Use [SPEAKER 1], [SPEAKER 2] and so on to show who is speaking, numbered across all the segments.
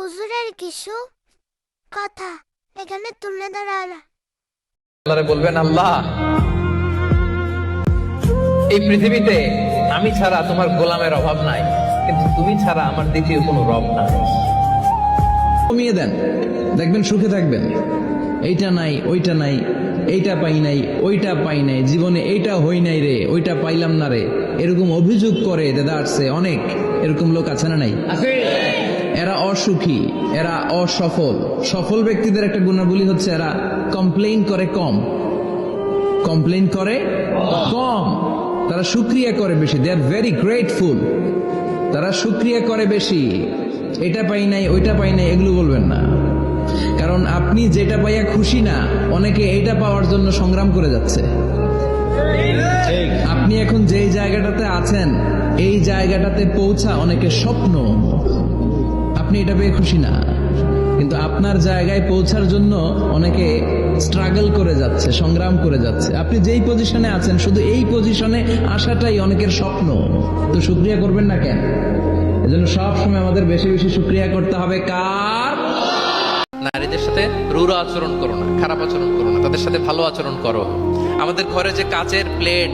[SPEAKER 1] হুজুরের কিছু কথা এখানে তুলে ধরা।
[SPEAKER 2] আল্লাহরে বলবেন, আল্লাহ, এই পৃথিবীতে আমি ছাড়া তোমার গোলামের অভাব নাই, কিন্তু তুমি ছাড়া আমার দ্বিতীয় কোনো রব নাই।
[SPEAKER 3] কমিয়ে দেন, দেখবেন সুখে থাকবেন। এইটা নাই, ওইটা নাই, এইটা পাই নাই, ওইটা পাই নাই, জীবনে এইটা হই নাই রে, ওইটা পাইলাম না রে, এরকম অভিযোগ করে দেদারছে অনেক। এরকম লোক আছে না নাই? এরা অসুখী, এরা অসফল। সফল ব্যক্তিদের একটা গুণাবলী হচ্ছে এরা কমপ্লেইন করে কম, কমপ্লেইন করে কম, তারা শুকরিয়া করে বেশি। দে আর ভেরি গ্রেটফুল। তারা শুকরিয়া করে বেশি। এটা পাই নাই, ওইটা পাই নাই, এগুলো বলবেন না। কারণ আপনি যেটা পাইয়া খুশি না, অনেকে এইটা পাওয়ার জন্য সংগ্রাম করে যাচ্ছে। আপনি এখন যেই জায়গাটাতে আছেন, এই জায়গাটাতে পৌঁছা অনেকের স্বপ্ন। আপনি এটা পেয়ে খুশি না, কিন্তু আপনার জায়গায় পৌঁছার জন্য অনেকে স্ট্রাগল করে যাচ্ছে, সংগ্রাম করে যাচ্ছে। আপনি যেই পজিশনে আছেন, শুধু এই পজিশনে আসাটাই অনেকের স্বপ্ন। তো শুকরিয়া করবেন না কেন? এজন্য সবসময় আমাদের বেশি বেশি শুকরিয়া করতে হবে। কার?
[SPEAKER 2] নারীদের সাথে রূঢ় আচরণ করো না, খারাপ আচরণ করো না, তাদের সাথে ভালো আচরণ করো। আমাদের ঘরে যে কাচের প্লেট,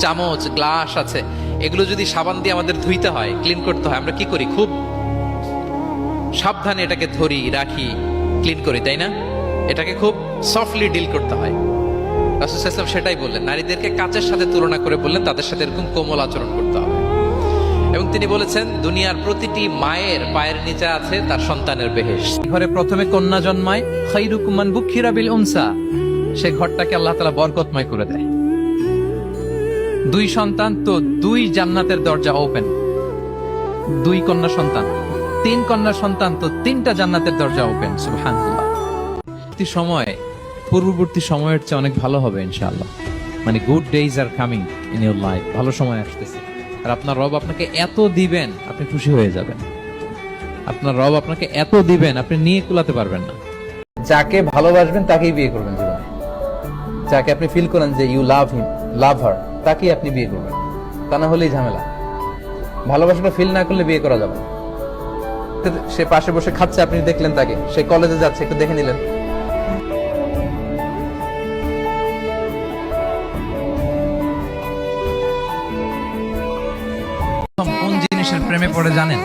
[SPEAKER 2] চামচ, গ্লাস আছে, এগুলো যদি সাবান দিয়ে আমাদের ধুইতে হয়, ক্লিন করতে হয়, আমরা কি করি? খুব সাবধানে এটাকে ধরি, রাখি, ক্লিন করি, তাই না? এটাকে খুব সফটলি ডিল করতে হয়। রাসূল সাল্লাল্লাহু আলাইহি ওয়াসাল্লাম সেটাই বললেন, নারীদেরকে কাচের সাথে তুলনা করে বললেন তাদের সাথে এরকম কোমল আচরণ করতে হবে। এবং তিনি বলেছেন, দুনিয়ার প্রতিটি মায়ের পায়ের নিচে আছে তার সন্তানের বেহেশত। ঘরে প্রথমে কন্যা জন্মায়, খায়রুকুম মান বুখিরা বিল উনসা, সে ঘরটাকে আল্লাহ তাআলা বরকতময় করে দেয়। 2 সন্তান তো 2 জান্নাতের দরজা ওপেন। 2 কন্যা সন্তান, 3 কন্যা সন্তান তো 3টা জান্নাতের দরজা ওপেন। সুবহানাল্লাহ। সময় পূর্ববর্তী সময়ের চেয়ে অনেক ভালো হবে ইনশাআল্লাহ। মানে good days are coming in your life. ভালো সময় আসতেছে। আর আপনার রব আপনাকে এত দিবেন, আপনি খুশি হয়ে যাবেন। আপনার রব আপনাকে এত দিবেন, আপনি নিয়ে কুলাতে পারবেন না। যাকে ভালোবাসবেন তাকেই বিয়ে করবেন জীবনে। যাকে আপনি ফিল করেন যে ইউ লাভ হিম, লাভ হার, তাকেই আপনি বিয়ে করবেন। তা না হলেই ঝামেলা। ভালোবাসাটা ফিল না করলে বিয়ে করা যাবে না। সে পাশে বসে খাচ্ছে, আপনি দেখলেন তাকে, সে কলেজে যাচ্ছে, একটু দেখে নিলেন। কোন জিনিসের প্রেমে পড়ে জানেন?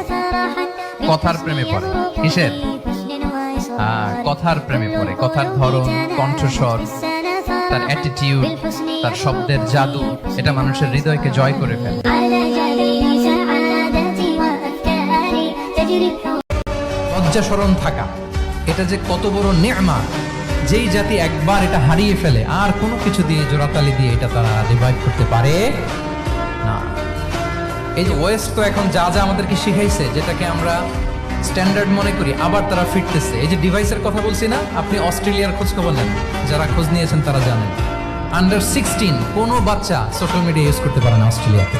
[SPEAKER 2] কথার প্রেমে পড়ে। কিসের? কথার প্রেমে পড়ে। কথার ধরন, কণ্ঠস্বর, তার অ্যাটিটিউড, তার শব্দের জাদু, এটা মানুষের হৃদয়কে জয় করে ফেলে। লজ্জাশরম থাকা, এটা যে কত বড় নেয়ামত। যেই জাতি একবার এটা হারিয়ে ফেলে, আর কোনো কিছু দিয়ে, জোড়াতালি দিয়ে এটা তারা রিভাইভ করতে পারে না। এই যে ওয়েস্ট তো এখন যা যা আমাদেরকে শিখাইছে, যেটাকে আমরা স্ট্যান্ডার্ড মনে করি, আবার তারা ফিরতেছে। এই যে ডিভাইসের কথা বলছি না, আপনি অস্ট্রেলিয়ার খোঁজ খবর নেন, যারা খোঁজ নিয়েছেন তারা জানেন, আন্ডার 16 কোনো বাচ্চা সোশ্যাল মিডিয়া ইউজ করতে পারে না অস্ট্রেলিয়াতে।